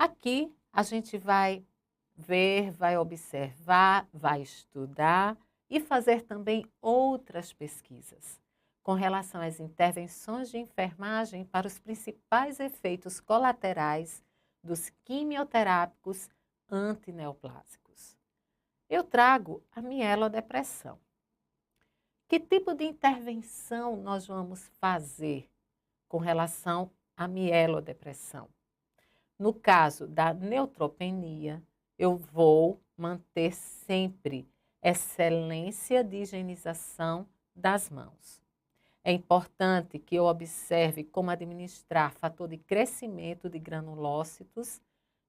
Aqui a gente vai ver, vai observar, vai estudar e fazer também outras pesquisas com relação às intervenções de enfermagem para os principais efeitos colaterais dos quimioterápicos antineoplásicos. Eu trago a mielodepressão. Que tipo de intervenção nós vamos fazer com relação à mielodepressão? No caso da neutropenia, eu vou manter sempre excelência de higienização das mãos. É importante que eu observe como administrar fator de crescimento de granulócitos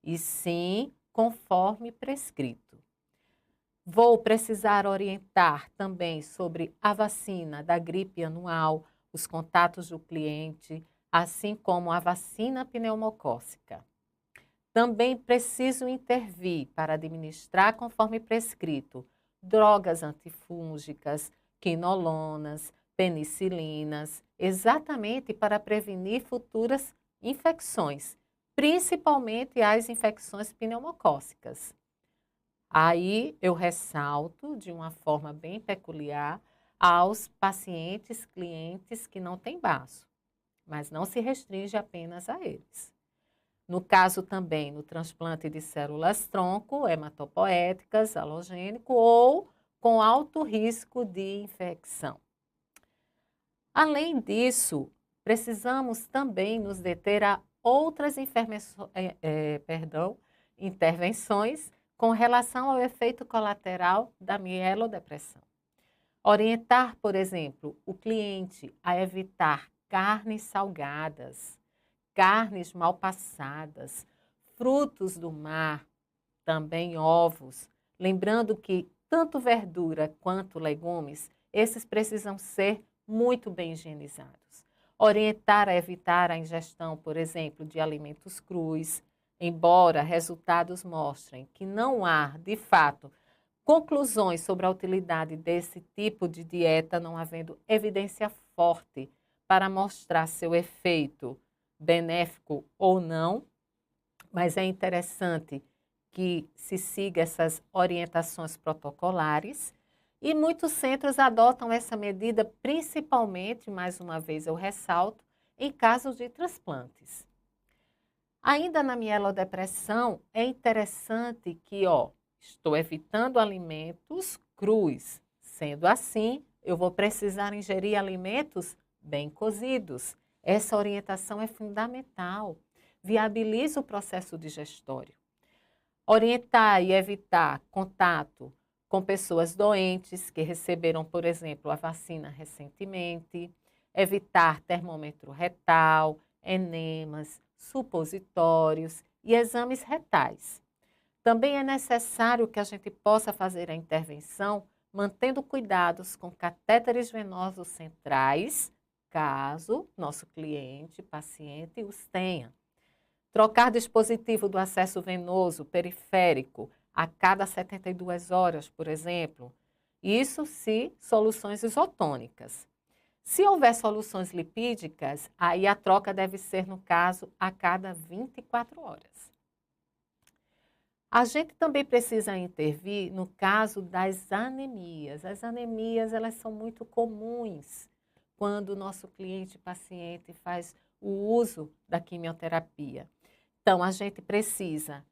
e sim, conforme prescrito. Vou precisar orientar também sobre a vacina da gripe anual, os contatos do cliente, assim como a vacina pneumocócica. Também preciso intervir para administrar conforme prescrito drogas antifúngicas, quinolonas, penicilinas, exatamente para prevenir futuras infecções, principalmente as infecções pneumocócicas. Aí eu ressalto de uma forma bem peculiar aos pacientes, clientes que não têm baço, mas não se restringe apenas a eles. No caso também, no transplante de células-tronco, hematopoéticas, halogênico ou com alto risco de infecção. Além disso, precisamos também nos deter a outras intervenções com relação ao efeito colateral da mielodepressão. Orientar, por exemplo, o cliente a evitar carnes salgadas, carnes mal passadas, frutos do mar, também ovos. Lembrando que tanto verdura quanto legumes, esses precisam ser muito bem higienizados. Orientar a evitar a ingestão, por exemplo, de alimentos crus, embora resultados mostrem que não há, de fato, conclusões sobre a utilidade desse tipo de dieta, não havendo evidência forte para mostrar seu efeito benéfico ou não, mas é interessante que se siga essas orientações protocolares e muitos centros adotam essa medida principalmente, mais uma vez eu ressalto, em casos de transplantes. Ainda na mielodepressão, é interessante que, estou evitando alimentos crus. Sendo assim, eu vou precisar ingerir alimentos bem cozidos. Essa orientação é fundamental. Viabiliza o processo digestório. Orientar e evitar contato com pessoas doentes que receberam, por exemplo, a vacina recentemente. Evitar termômetro retal, enemas, supositórios e exames retais. Também é necessário que a gente possa fazer a intervenção mantendo cuidados com catéteres venosos centrais, caso nosso cliente, paciente, os tenha. Trocar dispositivo do acesso venoso periférico a cada 72 horas, por exemplo. Isso se soluções isotônicas. Se houver soluções lipídicas, aí a troca deve ser, no caso, a cada 24 horas. A gente também precisa intervir no caso das anemias. As anemias, elas são muito comuns quando o nosso cliente paciente faz o uso da quimioterapia. Então, a gente precisa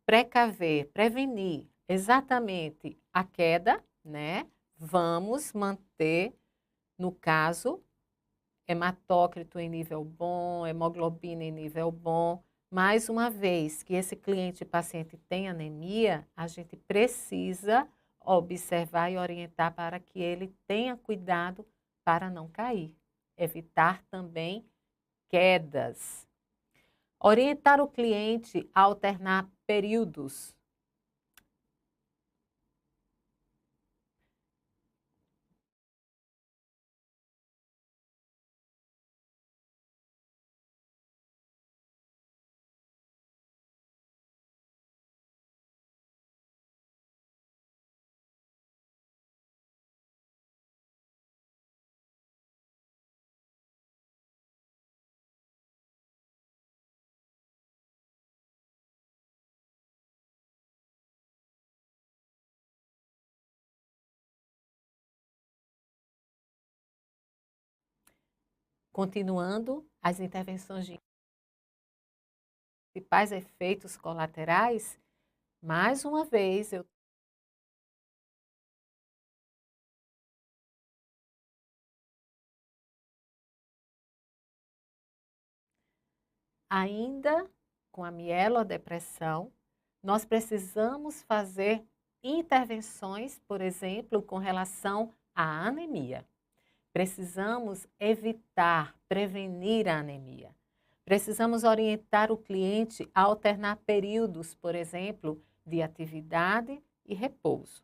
precaver, prevenir exatamente a queda, né? Vamos manter, no caso, hematócrito em nível bom, hemoglobina em nível bom. Mais uma vez que esse cliente paciente tem anemia, a gente precisa observar e orientar para que ele tenha cuidado para não cair. Evitar também quedas. Orientar o cliente a alternar períodos Continuando as intervenções de principais efeitos colaterais, mais uma vez eu ainda com a mielodepressão, nós precisamos fazer intervenções, por exemplo, com relação à anemia. Precisamos evitar, prevenir a anemia. Precisamos orientar o cliente a alternar períodos, por exemplo, de atividade e repouso.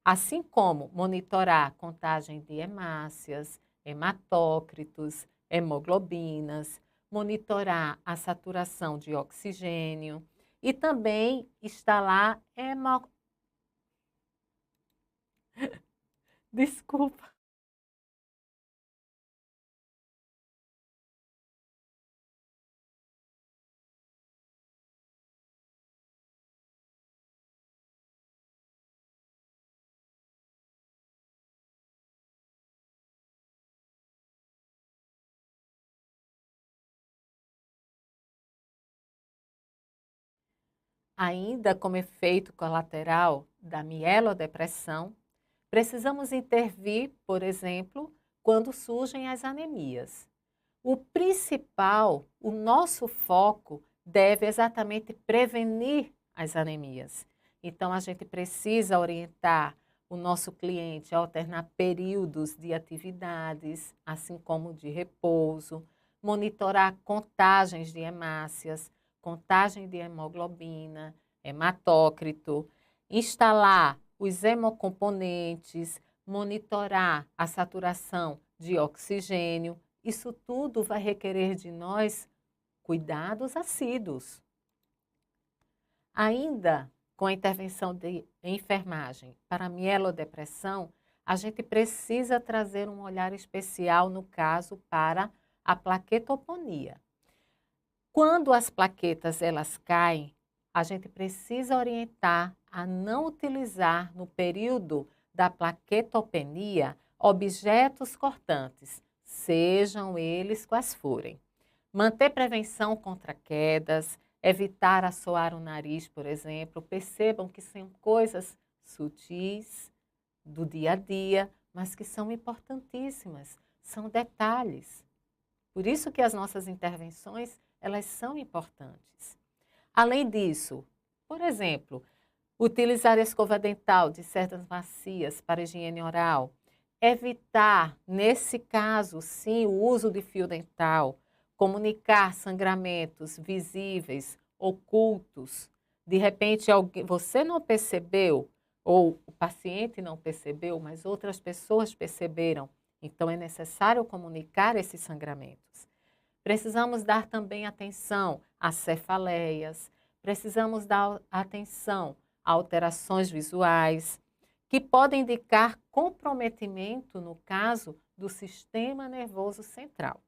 Assim como monitorar a contagem de hemácias, hematócritos, hemoglobinas, monitorar a saturação de oxigênio e também instalar Desculpa. Ainda como efeito colateral da mielodepressão, precisamos intervir, por exemplo, quando surgem as anemias. O principal, o nosso foco deve exatamente prevenir as anemias. Então, a gente precisa orientar o nosso cliente a alternar períodos de atividades, assim como de repouso, monitorar contagens de hemácias, contagem de hemoglobina, hematócrito, instalar os hemocomponentes, monitorar a saturação de oxigênio. Isso tudo vai requerer de nós cuidados assíduos. Ainda com a intervenção de enfermagem para a mielodepressão, a gente precisa trazer um olhar especial, no caso, para a plaquetoponia. Quando as plaquetas elas caem, a gente precisa orientar a não utilizar no período da plaquetopenia objetos cortantes, sejam eles quais forem. Manter prevenção contra quedas, evitar assoar o nariz, por exemplo. Percebam que são coisas sutis do dia a dia, mas que são importantíssimas, são detalhes. Por isso que as nossas intervenções, elas são importantes. Além disso, por exemplo, utilizar a escova dental de cerdas macias para higiene oral, evitar, nesse caso, sim, o uso de fio dental, comunicar sangramentos visíveis, ocultos. De repente, você não percebeu, ou o paciente não percebeu, mas outras pessoas perceberam. Então, é necessário comunicar esses sangramentos. Precisamos dar também atenção às cefaleias, precisamos dar atenção a alterações visuais, que podem indicar comprometimento, no caso, do sistema nervoso central.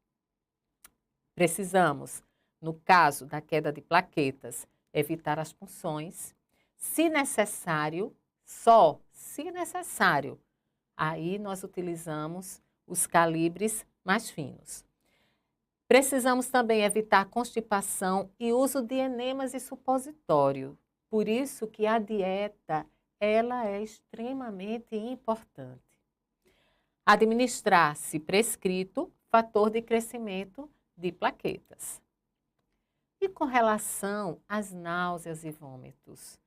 Precisamos, no caso da queda de plaquetas, evitar as punções. Se necessário, só se necessário, aí nós utilizamos os calibres mais finos. Precisamos também evitar constipação e uso de enemas e supositório. Por isso que a dieta, ela é extremamente importante. Administrar, se prescrito, fator de crescimento de plaquetas. E com relação às náuseas e vômitos?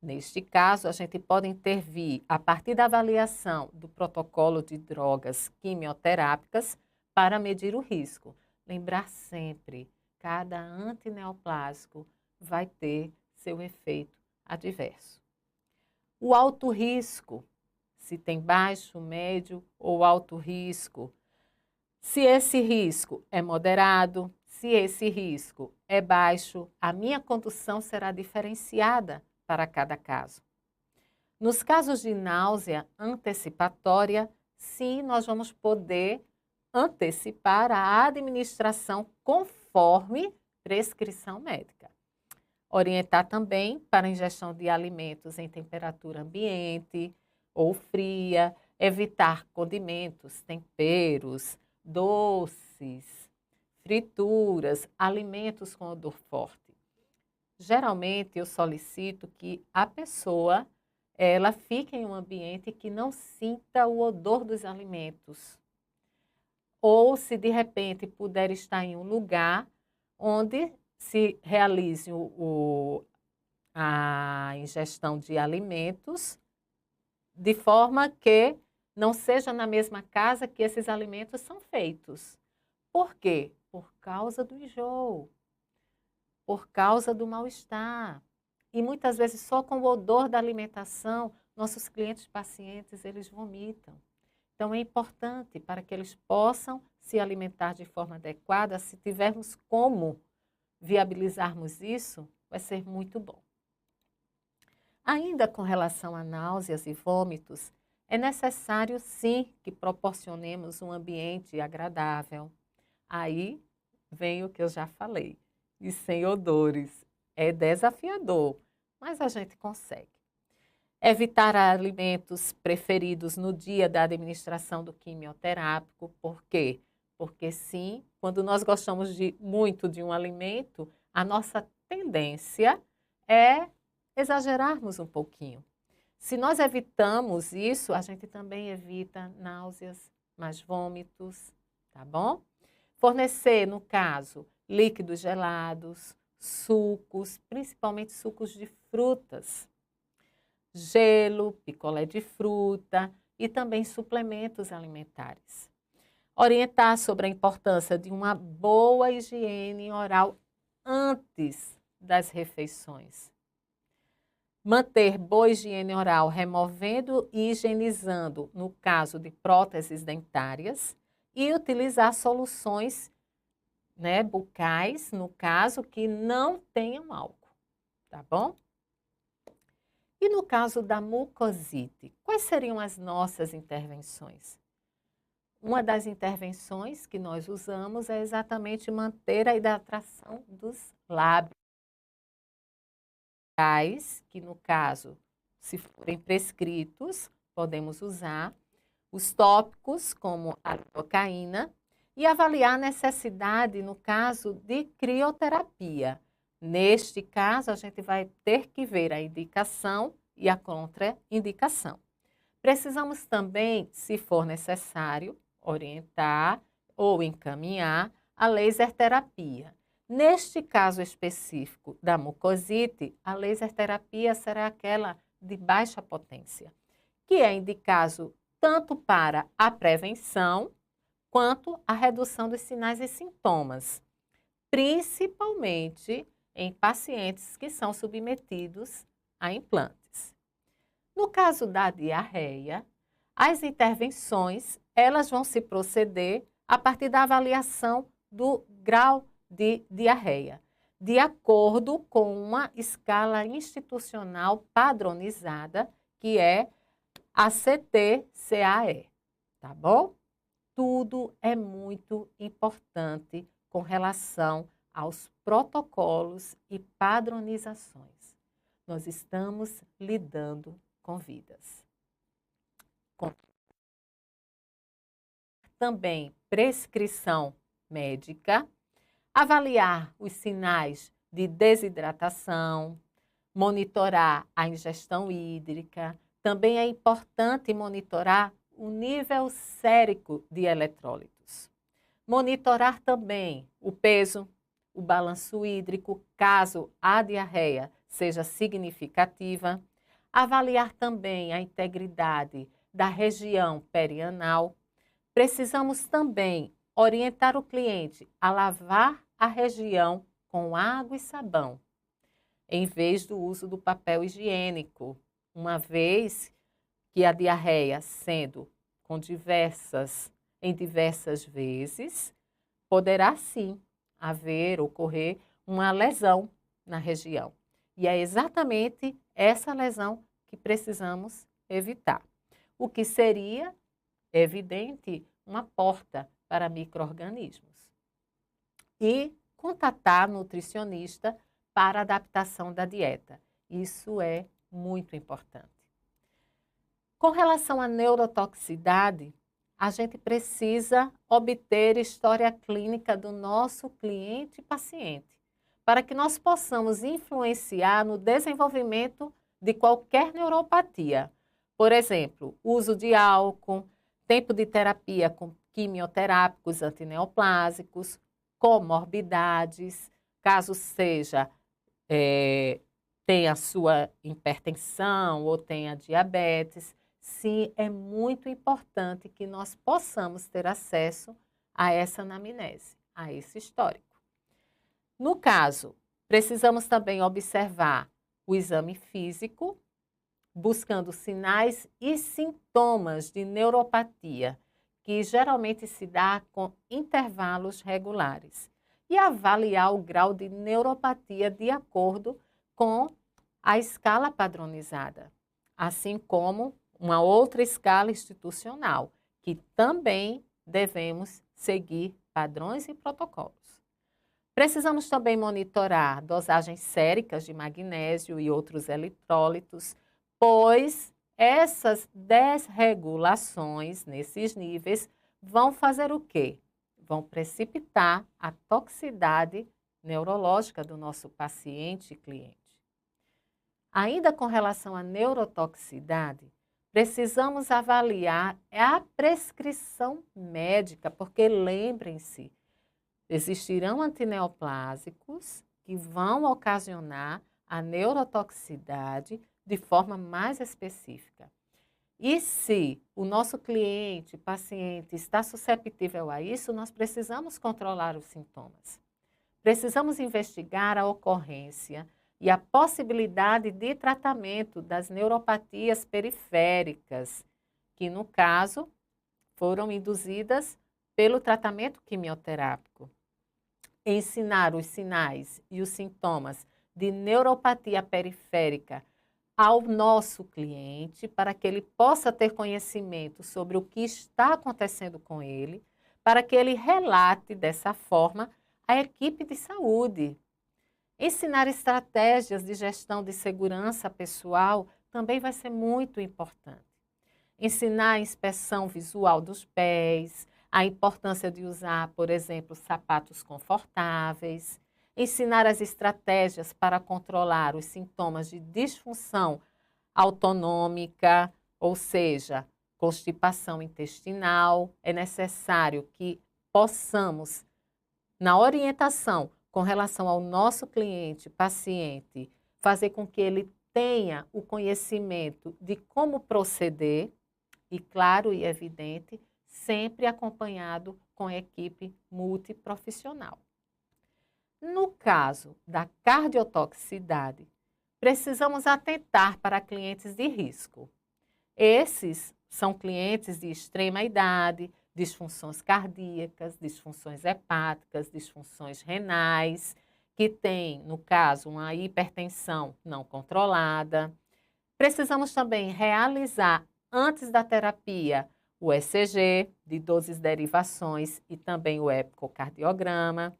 Neste caso, a gente pode intervir a partir da avaliação do protocolo de drogas quimioterápicas para medir o risco. Lembrar sempre, cada antineoplásico vai ter seu efeito adverso. O alto risco, se tem baixo, médio ou alto risco. Se esse risco é moderado, se esse risco é baixo, a minha condução será diferenciada para cada caso. Nos casos de náusea antecipatória, sim, nós vamos poder antecipar a administração conforme prescrição médica. Orientar também para a ingestão de alimentos em temperatura ambiente ou fria, evitar condimentos, temperos, doces, gases, frituras, alimentos com odor forte. Geralmente, eu solicito que a pessoa ela fique em um ambiente que não sinta o odor dos alimentos. Ou, se de repente puder estar em um lugar onde se realize a ingestão de alimentos, de forma que não seja na mesma casa que esses alimentos são feitos. Por quê? Por causa do enjoo, por causa do mal-estar. E muitas vezes só com o odor da alimentação, nossos clientes pacientes, eles vomitam. Então é importante para que eles possam se alimentar de forma adequada, se tivermos como viabilizarmos isso, vai ser muito bom. Ainda com relação a náuseas e vômitos, é necessário sim que proporcionemos um ambiente agradável. Aí vem o que eu já falei, e sem odores. É desafiador, mas a gente consegue. Evitar alimentos preferidos no dia da administração do quimioterápico. Por quê? Porque sim, quando nós gostamos muito de um alimento, a nossa tendência é exagerarmos um pouquinho. Se nós evitamos isso, a gente também evita náuseas, mais vômitos, tá bom? Fornecer, no caso, líquidos gelados, sucos, principalmente sucos de frutas, gelo, picolé de fruta e também suplementos alimentares. Orientar sobre a importância de uma boa higiene oral antes das refeições. Manter boa higiene oral, removendo e higienizando, no caso de próteses dentárias, e utilizar soluções bucais, no caso que não tenham álcool, tá bom? E no caso da mucosite, quais seriam as nossas intervenções? Uma das intervenções que nós usamos é exatamente manter a hidratação dos lábios, que no caso, se forem prescritos, podemos usar os tópicos, como a lidocaína, e avaliar a necessidade, no caso de crioterapia. Neste caso, a gente vai ter que ver a indicação e a contraindicação. Precisamos também, se for necessário, orientar ou encaminhar a laser terapia. Neste caso específico da mucosite, a laser terapia será aquela de baixa potência, que é indicado tanto para a prevenção quanto a redução dos sinais e sintomas, principalmente em pacientes que são submetidos a implantes. No caso da diarreia, as intervenções elas vão se proceder a partir da avaliação do grau de diarreia, de acordo com uma escala institucional padronizada, que é a CT-CAE, tá bom? Tudo é muito importante com relação aos protocolos e padronizações. Nós estamos lidando com vidas. Também prescrição médica, avaliar os sinais de desidratação, monitorar a ingestão hídrica. Também é importante monitorar o nível sérico de eletrólitos. Monitorar também o peso, o balanço hídrico, caso a diarreia seja significativa. Avaliar também a integridade da região perianal. Precisamos também orientar o cliente a lavar a região com água e sabão, em vez do uso do papel higiênico, uma vez que a diarreia, sendo em diversas vezes, poderá sim ocorrer uma lesão na região. E é exatamente essa lesão que precisamos evitar. O que seria, evidente, uma porta para micro-organismos. E contatar nutricionista para adaptação da dieta. Isso é muito importante. Com relação à neurotoxicidade, a gente precisa obter história clínica do nosso cliente e paciente, para que nós possamos influenciar no desenvolvimento de qualquer neuropatia. Por exemplo, uso de álcool, tempo de terapia com quimioterápicos antineoplásicos, comorbidades, caso seja, tenha sua hipertensão ou tenha diabetes. Sim, é muito importante que nós possamos ter acesso a essa anamnese, a esse histórico. No caso, precisamos também observar o exame físico, buscando sinais e sintomas de neuropatia, que geralmente se dá com intervalos regulares, e avaliar o grau de neuropatia de acordo com a escala padronizada, assim como uma outra escala institucional, que também devemos seguir padrões e protocolos. Precisamos também monitorar dosagens séricas de magnésio e outros eletrólitos, pois essas desregulações nesses níveis vão fazer o quê? Vão precipitar a toxicidade neurológica do nosso paciente e cliente. Ainda com relação à neurotoxicidade, precisamos avaliar a prescrição médica, porque lembrem-se, existirão antineoplásicos que vão ocasionar a neurotoxicidade de forma mais específica. E se o nosso cliente, paciente, está susceptível a isso, nós precisamos controlar os sintomas. Precisamos investigar a ocorrência e a possibilidade de tratamento das neuropatias periféricas, que no caso foram induzidas pelo tratamento quimioterápico. Ensinar os sinais e os sintomas de neuropatia periférica ao nosso cliente, para que ele possa ter conhecimento sobre o que está acontecendo com ele, para que ele relate dessa forma à equipe de saúde. Ensinar estratégias de gestão de segurança pessoal também vai ser muito importante. Ensinar a inspeção visual dos pés, a importância de usar, por exemplo, sapatos confortáveis, ensinar as estratégias para controlar os sintomas de disfunção autonômica, ou seja, constipação intestinal. É necessário que possamos, na orientação com relação ao nosso cliente, paciente, fazer com que ele tenha o conhecimento de como proceder, e claro e evidente, sempre acompanhado com equipe multiprofissional. No caso da cardiotoxicidade, precisamos atentar para clientes de risco. Esses são clientes de extrema idade, disfunções cardíacas, disfunções hepáticas, disfunções renais, que têm, no caso, uma hipertensão não controlada. Precisamos também realizar, antes da terapia, o ECG de 12 derivações e também o ecocardiograma.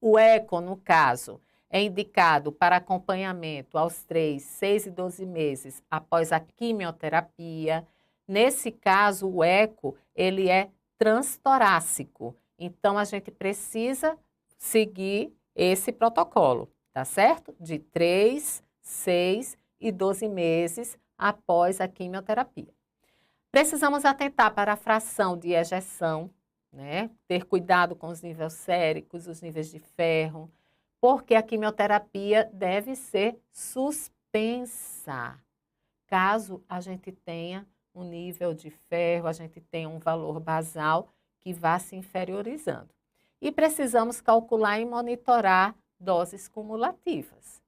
O eco, no caso, é indicado para acompanhamento aos 3, 6 e 12 meses após a quimioterapia. Nesse caso, o eco, ele é transtorácico. Então, a gente precisa seguir esse protocolo, tá certo? De 3, 6 e 12 meses após a quimioterapia. Precisamos atentar para a fração de ejeção, né? Ter cuidado com os níveis séricos, os níveis de ferro, porque a quimioterapia deve ser suspensa. Caso a gente tenha um nível de ferro, a gente tenha um valor basal que vá se inferiorizando. E precisamos calcular e monitorar doses cumulativas.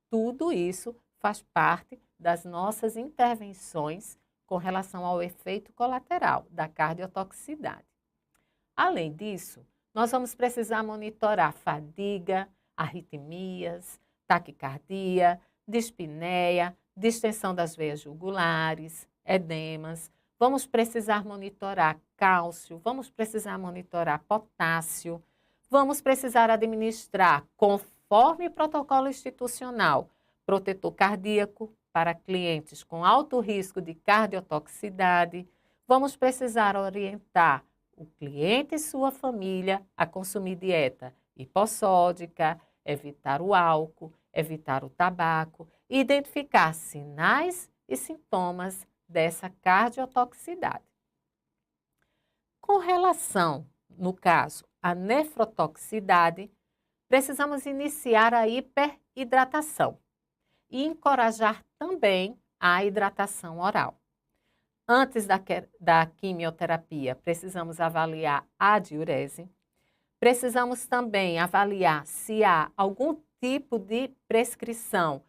Tudo isso faz parte das nossas intervenções com relação ao efeito colateral da cardiotoxicidade. Além disso, nós vamos precisar monitorar fadiga, arritmias, taquicardia, dispneia, distensão das veias jugulares, edemas. Vamos precisar monitorar cálcio, vamos precisar monitorar potássio, vamos precisar administrar, conforme o protocolo institucional, protetor cardíaco para clientes com alto risco de cardiotoxicidade. vamos precisar orientar o cliente e sua família a consumir dieta hipossódica, evitar o álcool, evitar o tabaco e identificar sinais e sintomas dessa cardiotoxicidade. Com relação, no caso, à nefrotoxicidade, precisamos iniciar a hiperidratação e encorajar também a hidratação oral. Antes da quimioterapia, precisamos avaliar a diurese. Precisamos também avaliar se há algum tipo de prescrição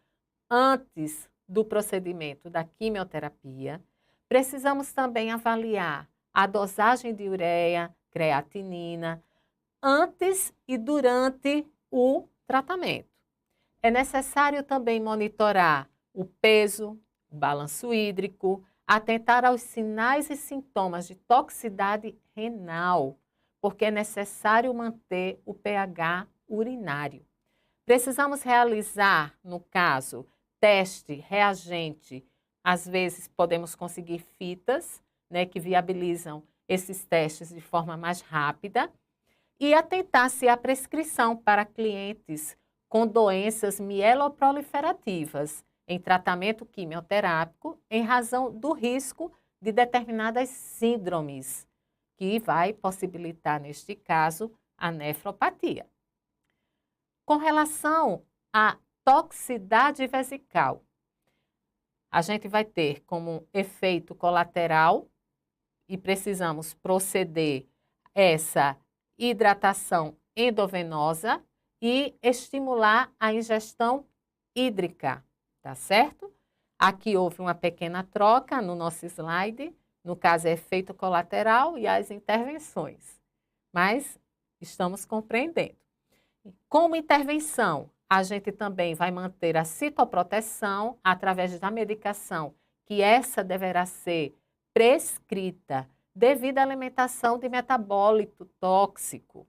antes do procedimento da quimioterapia. Precisamos também avaliar a dosagem de ureia, creatinina, antes e durante o tratamento. É necessário também monitorar o peso, o balanço hídrico, atentar aos sinais e sintomas de toxicidade renal, porque é necessário manter o pH urinário. Precisamos realizar, no caso, teste, reagente. Às vezes podemos conseguir fitas, né, que viabilizam esses testes de forma mais rápida e atentar se há prescrição para clientes com doenças mieloproliferativas em tratamento quimioterápico em razão do risco de determinadas síndromes, que vai possibilitar, neste caso, a nefropatia. Com relação à toxicidade vesical, a gente vai ter como efeito colateral e precisamos proceder essa hidratação endovenosa e estimular a ingestão hídrica, tá certo? Aqui houve uma pequena troca no nosso slide, no caso é efeito colateral e as intervenções, mas estamos compreendendo. Como intervenção, a gente também vai manter a citoproteção através da medicação, que essa deverá ser prescrita devido à alimentação de metabólito tóxico.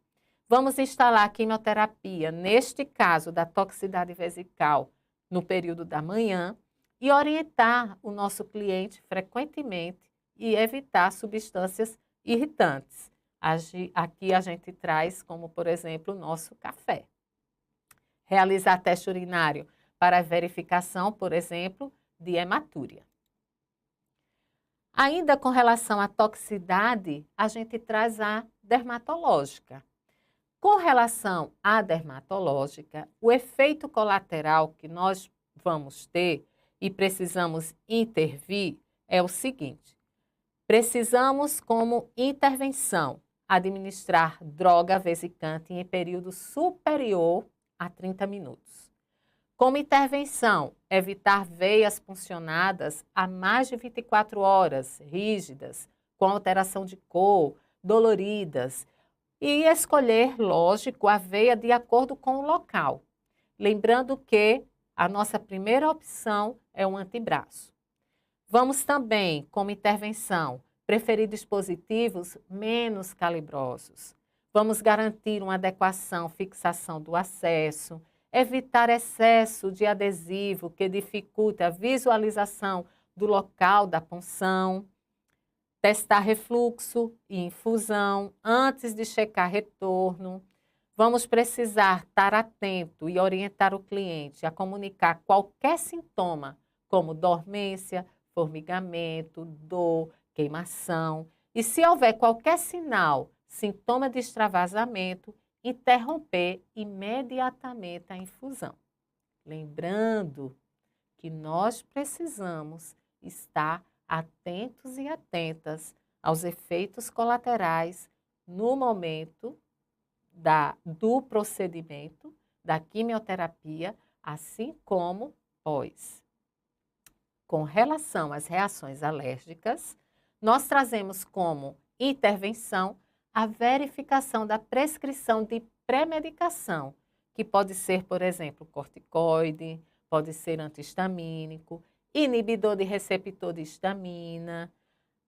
Vamos instalar a quimioterapia, neste caso da toxicidade vesical, no período da manhã e orientar o nosso cliente frequentemente e evitar substâncias irritantes. Aqui a gente traz como, por exemplo, o nosso café. Realizar teste urinário para verificação, por exemplo, de hematúria. Ainda com relação à toxicidade, a gente traz a dermatológica. Com relação à dermatológica, o efeito colateral que nós vamos ter e precisamos intervir é o seguinte: precisamos, como intervenção, administrar droga vesicante em período superior a 30 minutos. Como intervenção, evitar veias puncionadas há mais de 24 horas, rígidas, com alteração de cor, doloridas, e escolher, lógico, a veia de acordo com o local. Lembrando que a nossa primeira opção é um antebraço. Vamos também, como intervenção, preferir dispositivos menos calibrosos. Vamos garantir uma adequação, fixação do acesso, evitar excesso de adesivo que dificulta a visualização do local da punção, testar refluxo e infusão antes de checar retorno. Vamos precisar estar atento e orientar o cliente a comunicar qualquer sintoma, como dormência, formigamento, dor, queimação. E se houver qualquer sinal, sintoma de extravasamento, interromper imediatamente a infusão. Lembrando que nós precisamos estar atentos e atentas aos efeitos colaterais no momento do procedimento da quimioterapia, assim como pós. Com relação às reações alérgicas, nós trazemos como intervenção a verificação da prescrição de pré-medicação, que pode ser, por exemplo, corticoide, pode ser antihistamínico, inibidor de receptor de histamina.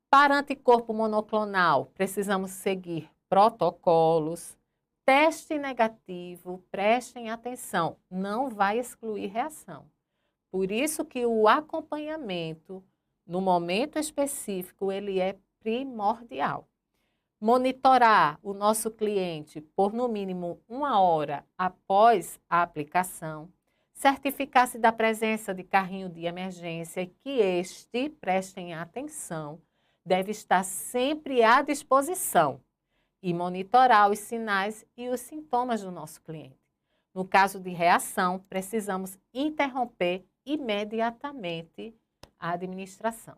Para anticorpo monoclonal, precisamos seguir protocolos. Teste negativo, prestem atenção, não vai excluir reação. Por isso que o acompanhamento, no momento específico, ele é primordial. Monitorar o nosso cliente por no mínimo 1 hora após a aplicação, certificar-se da presença de carrinho de emergência e que este, prestem atenção, deve estar sempre à disposição e monitorar os sinais e os sintomas do nosso cliente. No caso de reação, precisamos interromper imediatamente a administração.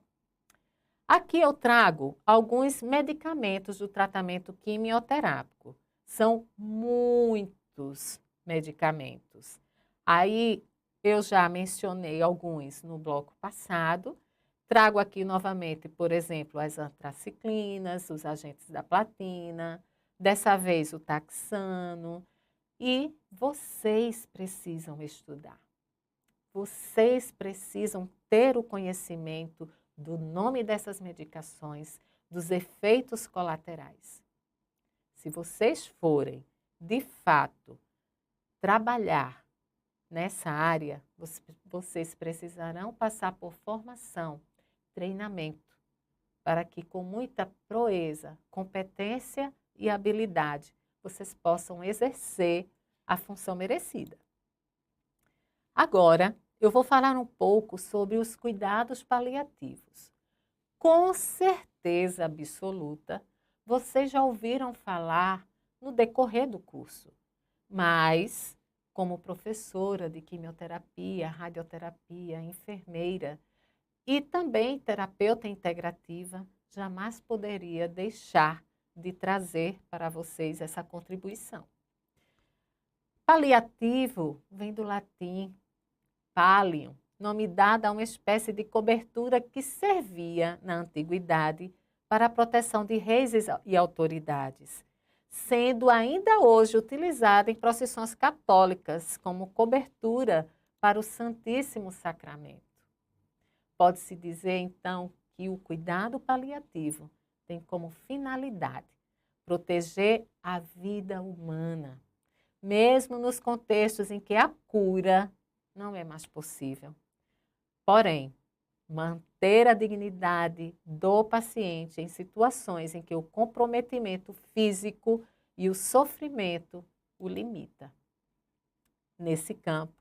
Aqui eu trago alguns medicamentos do tratamento quimioterápico. São muitos medicamentos. Aí eu já mencionei alguns no bloco passado. Trago aqui novamente, por exemplo, as antraciclinas, os agentes da platina, dessa vez o taxano. E vocês precisam estudar. Vocês precisam ter o conhecimento do nome dessas medicações, dos efeitos colaterais. Se vocês forem, de fato, trabalhar nessa área, vocês precisarão passar por formação, treinamento, para que com muita proeza, competência e habilidade, vocês possam exercer a função merecida. Agora, eu vou falar um pouco sobre os cuidados paliativos. Com certeza absoluta, vocês já ouviram falar no decorrer do curso, mas, como professora de quimioterapia, radioterapia, enfermeira e também terapeuta integrativa, jamais poderia deixar de trazer para vocês essa contribuição. Paliativo vem do latim pallium, nome dado a uma espécie de cobertura que servia na antiguidade para a proteção de reis e autoridades, sendo ainda hoje utilizada em procissões católicas como cobertura para o Santíssimo Sacramento. Pode-se dizer, então, que o cuidado paliativo tem como finalidade proteger a vida humana, mesmo nos contextos em que a cura não é mais possível. Porém, manter a dignidade do paciente em situações em que o comprometimento físico e o sofrimento o limita. Nesse campo,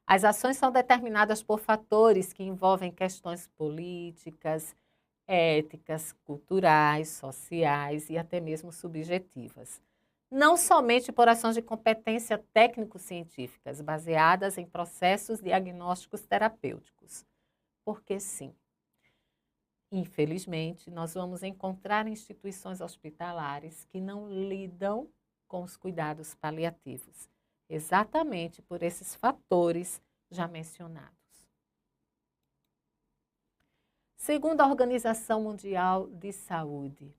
as ações são determinadas por fatores que envolvem questões políticas, éticas, culturais, sociais e até mesmo subjetivas. Não somente por ações de competência técnico-científicas, baseadas em processos diagnósticos terapêuticos. Porque sim, infelizmente, nós vamos encontrar instituições hospitalares que não lidam com os cuidados paliativos, exatamente por esses fatores já mencionados. Segundo a Organização Mundial de Saúde,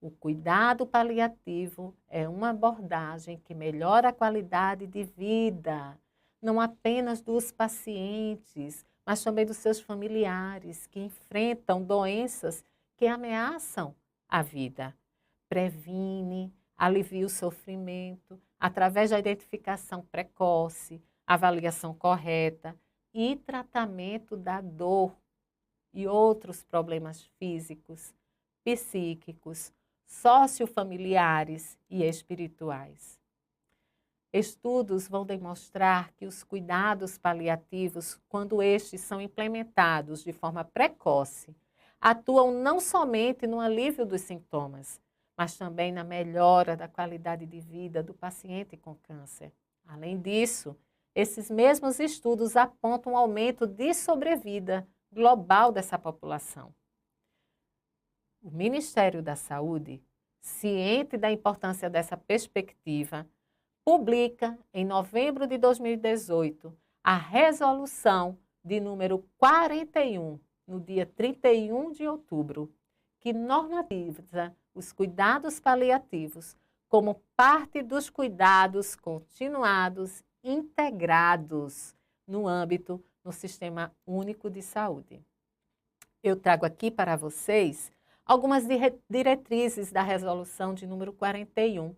o cuidado paliativo é uma abordagem que melhora a qualidade de vida, não apenas dos pacientes, mas também dos seus familiares que enfrentam doenças que ameaçam a vida. Previne, alivia o sofrimento através da identificação precoce, avaliação correta e tratamento da dor e outros problemas físicos, psíquicos, sociofamiliares e espirituais. Estudos vão demonstrar que os cuidados paliativos, quando estes são implementados de forma precoce, atuam não somente no alívio dos sintomas, mas também na melhora da qualidade de vida do paciente com câncer. Além disso, esses mesmos estudos apontam um aumento de sobrevida global dessa população. O Ministério da Saúde, ciente da importância dessa perspectiva, publica em novembro de 2018 a resolução de número 41, no dia 31 de outubro, que normatiza os cuidados paliativos como parte dos cuidados continuados integrados no âmbito do Sistema Único de Saúde. Eu trago aqui para vocês algumas diretrizes da resolução de número 41,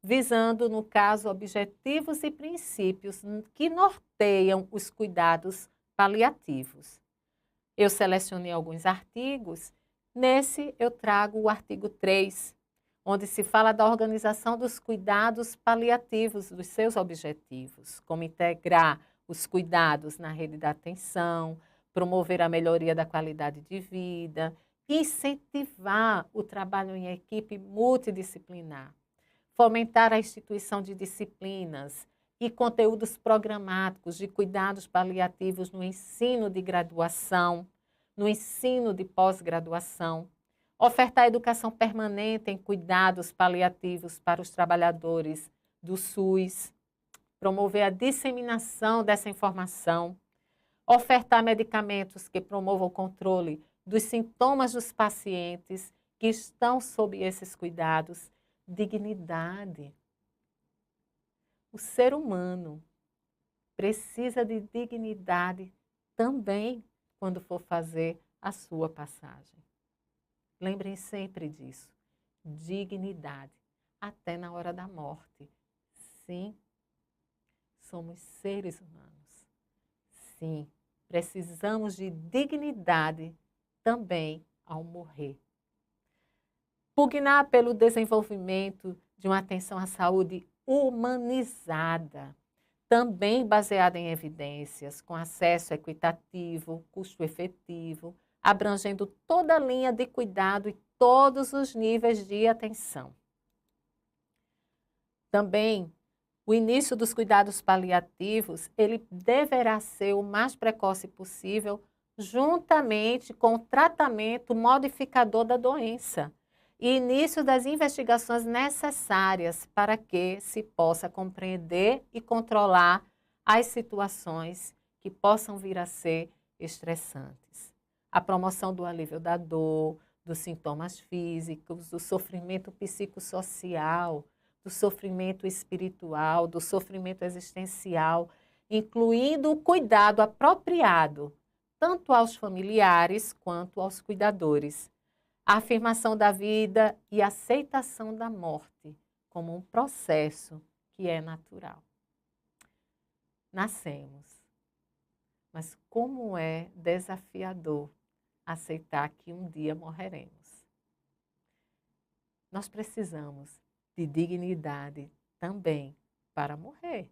visando, no caso, objetivos e princípios que norteiam os cuidados paliativos. Eu selecionei alguns artigos Nesse, eu trago o artigo 3, onde se fala da organização dos cuidados paliativos, dos seus objetivos, como integrar os cuidados na rede da atenção, promover a melhoria da qualidade de vida, incentivar o trabalho em equipe multidisciplinar, fomentar a instituição de disciplinas e conteúdos programáticos de cuidados paliativos no ensino de graduação, no ensino de pós-graduação, ofertar educação permanente em cuidados paliativos para os trabalhadores do SUS, promover a disseminação dessa informação, ofertar medicamentos que promovam o controle dos sintomas dos pacientes que estão sob esses cuidados, dignidade. O ser humano precisa de dignidade também quando for fazer a sua passagem. Lembrem sempre disso. Dignidade, até na hora da morte. Sim, somos seres humanos. Sim, precisamos de dignidade também ao morrer. Pugnar pelo desenvolvimento de uma atenção à saúde humanizada, também baseada em evidências, com acesso equitativo, custo efetivo, abrangendo toda a linha de cuidado e todos os níveis de atenção. Também, o início dos cuidados paliativos, ele deverá ser o mais precoce possível, juntamente com o tratamento modificador da doença e início das investigações necessárias para que se possa compreender e controlar as situações que possam vir a ser estressantes. A promoção do alívio da dor, dos sintomas físicos, do sofrimento psicossocial, do sofrimento espiritual, do sofrimento existencial, incluindo o cuidado apropriado, tanto aos familiares quanto aos cuidadores. A afirmação da vida e a aceitação da morte como um processo que é natural. Nascemos, mas como é desafiador aceitar que um dia morreremos. Nós precisamos de dignidade também para morrer.